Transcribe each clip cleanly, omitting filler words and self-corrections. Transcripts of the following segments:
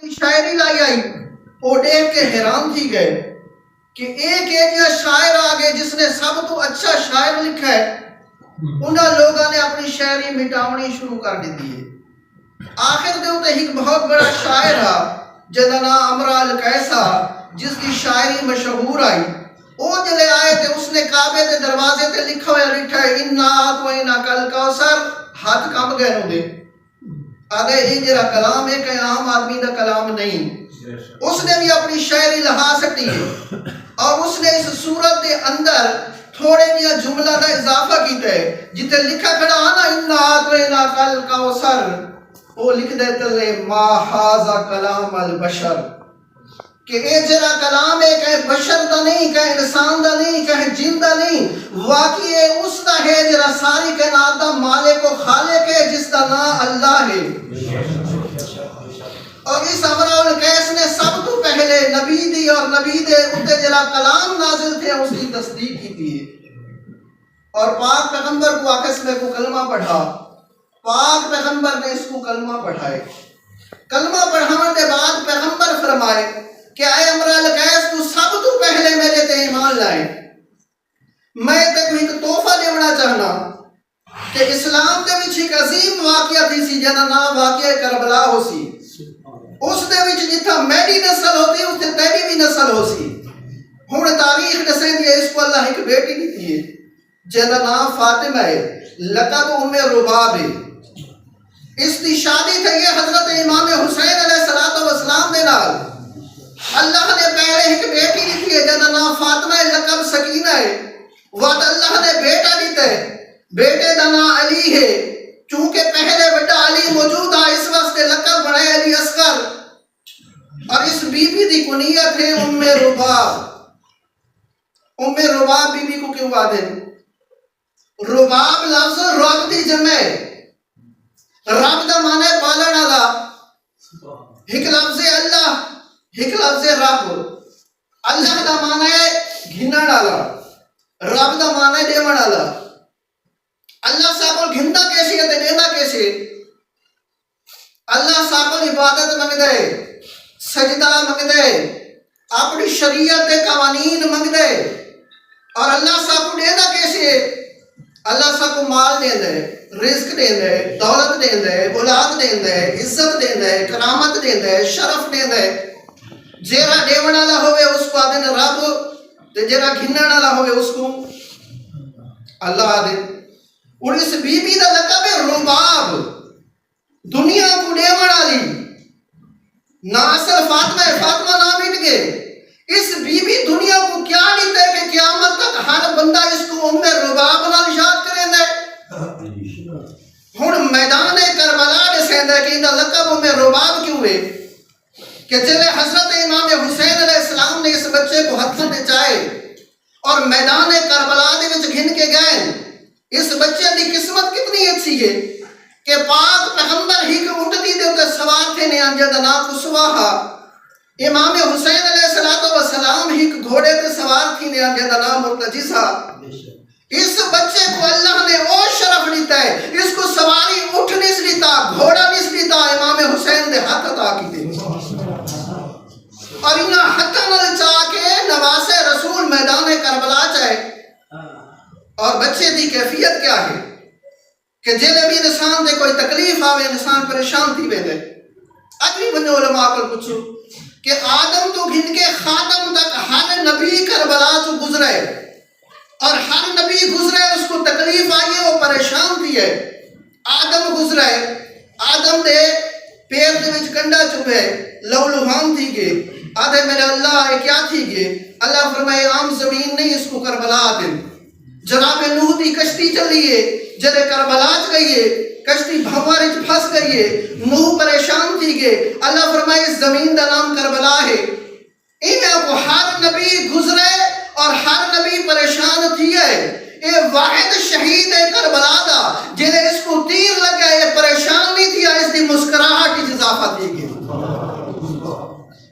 شاعری لائی آئی وہ دیکھ کے حیران تھی گئے کہ ایک ایجا شاعر آگے جس نے سب تو اچھا شاعر لکھا ہے انہاں لوگاں نے اپنی شاعری مٹاونی شروع کر دی ہے۔ آخر دے ہوتے ایک بہت بڑا شاعر ہے جدا نام امرا القیسا جس کی شاعری مشہور آئی وہ جلے آئے تھے اس نے کعبے دے دروازے تے لکھا ہوا لکھا ہے انا اعطیناک الکوثر ہاتھ کم گئے نو دے آدھے یہ جرا کلام ہے کہ عام آدمی دا کلام نہیں۔ اس نے بھی اپنی شاعری لہا سکتی ہے اور اس نے اس صورت دے اندر تھوڑے نیا جملہ دا اضافہ کیتا ہے جتے لکھا کھڑا آنا انا اعطیناک الکوثر وہ لکھ دیتے لے ما ھذا کلام البشر کہ اے جرا کلام ہے کہ بشر دا نہیں کہ انسان دا نہیں کہ جن دا نہیں واقعی اس دا ہے جرا ساری کائنات دا مالک و خالق ہے جس دا نام اللہ ہے۔ اور اس امرا القیس نے سب تو پہلے نبی دی اور نبی دے اتے جرا کلام نازل تھے اس کی تصدیق کی تھی اور پاک پیغمبر کو آکس میں کو کلمہ پڑھا پاک پیغمبر نے اس کو کلمہ پڑھائے کلمہ پڑھانے کے بعد پیغمبر فرمائے کہ اے امرا القیس تو سب تو پہلے میرے تے ایمان لائے میں تے کوئی ایک تحفہ دینا چاہنا کہ اسلام دے وچ ایک عظیم واقعہ تھی سی جدا نام واقعہ کربلا ہو سی اس دے وچ جتھا میری نسل ہوتی اس تے تیری بھی نسل ہو سی ہن تاریخ دسے دی اس کو اللہ ایک بیٹی دیتی ہے جدا نام فاطمہ ہے لقب ام رباب ہے اس کی شادی تھی ہے حضرت امام حسین علیہ السلام دے نال اللہ نے پہلے ایک بیٹی دیتی ہے جدا نام فاطمہ لقب سکینہ ہے وقت اللہ نے بیٹا دیتا ہے بیٹے دا نام علی ہے چونکہ پہلے بیٹا علی موجود ہے اس واسطے لقب بنائے علی اصغر اور اس بی بی دی کنیت ہے ام رباب بی بی کو کیوں آدھے رباب لفظ رب دی جمع رب دا معنی پالن والا ایک لفظ اللہ ایک لفظ رب اللہ دا معنی گھنن والا رب دا معنی دیون والا اللہ صاحب کو گھندا کیسے ہے تے دینا کیسے اللہ صاحب کو عبادت منگدے سجدہ منگدے اپنی شریعت دے قوانین منگدے اور اللہ صاحب کو دینا کیسے اللہ صاحب کو مال دے دے رزق دے دے دولت دے دے اولاد دے دے عزت دے دے کرامت دے دے شرف دے دے جیرا دیون والا ہوئے اس کو آدھے رب تے جیرا گھنن والا ہوئے اس کو اللہ آدھے اور اس بی بی دا لقب ہے رباب دنیا کو دیون والی نہ اصل فاطمہ نام مٹ گئے اس بی بی دنیا کو کیا دیتا ہے کہ قیامت تک ہر بندہ اس کو ام رباب نال یاد کریں دے ہن میدان کربلا دسیں دے کہ انہاں لقب ام رباب کیوں ہے کہ جلے حضرت امام حسین علیہ السلام نے اس بچے کو ہتھوں تے چائے اور میدان کربلا دے وچ گھن کے گئے اس بچے دی قسمت کتنی اچھی ہے کہ پاک پیغمبر ہی کے اٹھتی دے تے سوار تھے نے انجد نا قصواہا امام حسین علیہ السلام ہی گھوڑے تے سوار تھی نے انجد نا مرتجزہ اس بچے کو اللہ نے او شرف لیتا ہے اس کو سواری اٹھ نہیں سلیتا گھوڑا نہیں سلیتا امام حسین دے ہاتھ عطا کی دے اور انہاں ہاتھاں نال چاہ کے نواز رسول میدان کربلا چاہے اور بچے دی کیفیت کیا ہے کہ جلے بھی انسان دے کوئی تکلیف آوے انسان پریشان تھی وے دے اگلی بندے علماء کو پوچھو کہ آدم تو گھن کے خاتم تک ہر نبی کربلا تو گزرے اور ہر نبی گزرے اس کو تکلیف آئی ہے وہ پریشان تھی ہے آدم گزرے آدم دے پیر دے وچ کنڈا چوبے لو لوہان تھی گے آدھے میرے اللہ یہ کیا تھی گے اللہ فرمائے عام زمین نہیں اس کو کربلا دے جناب نوح دی کشتی چلیے جلے کربلا چ گئیے کشتی بھوارے چ پھنس گئیے نوح پریشان تھی گے اللہ فرمائے اس زمین دا نام کربلا ہے انہاں کو ہر نبی گزرے اور ہر نبی پریشان تھی ہے اے واحد شہید ہے کربلا دا جلے اس کو تیر لگا یہ پریشان نہیں تھی اس دی مسکراہٹ کی اضافہ تھی گئی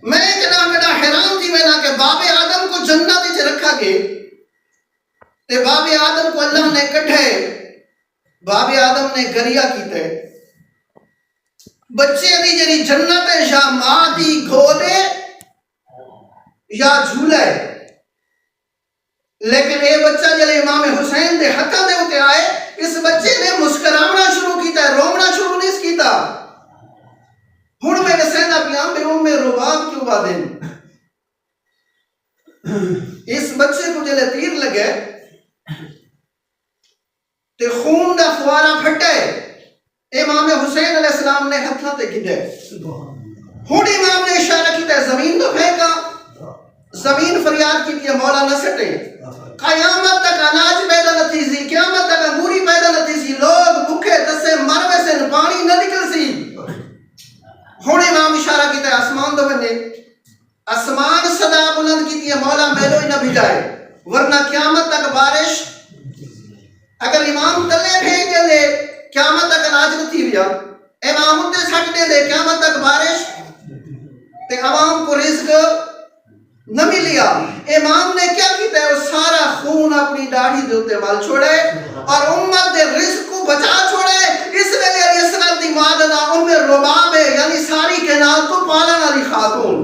میں کہنا میرا حیران تھی میں کہ باب آدم کو جنت وچ رکھا گے تے باب آدم کو اللہ نے کٹھے باب آدم نے گریا کیتے بچے دی جڑی جنت ہے یا ماں دی گودے یا جھولے، لیکن اے بچہ جلے امام حسین دے ہتھاں دے اتے آئے، اس بچے نے مسکراونا شروع کیتا ہے، رونا شروع نہیں کیتا۔ ہن میں دسیندا پیاں بے ام رباب کیوں بادن، اس بچے کو جلے تیر لگے تے خون دا فوارہ پھٹے، امام حسین علیہ السلام نے ہتھاں تے گڈے، ہن امام نے اشارہ کیتا ہے زمین تو پھینکا، زمین فریاد کی مولا نہ سٹے، قیامت تک اناج پیدا نہ تھی سی، قیامت تک انگوری پیدا نہ تھی سی، لوگ بھوکے تسے مر ویسے پانی نہ نکل سی۔ ہن امام اشارہ کیتا ہے آسمان دو بنے، آسمان صدا بلند کی مولا میلو ہی نہ بھجائے ورنہ قیامت تک بارش، اگر امام تلے بھیج دے لے قیامت تک اناج نہ تھی بیا، امام اتنے سٹ دے لے قیامت تک بارش تے عوام کو رزق نہ ملیا۔ امام نے کیا کیتا ہے، وہ سارا خون اپنی داڑھی دے اوتے مال چھوڑے اور امت دے رزق کو بچا چھوڑے۔ اس لیے علی اصغر دی ماں دا نام ام رباب ہے، یعنی ساری کائنات کو پالن والی خاتون۔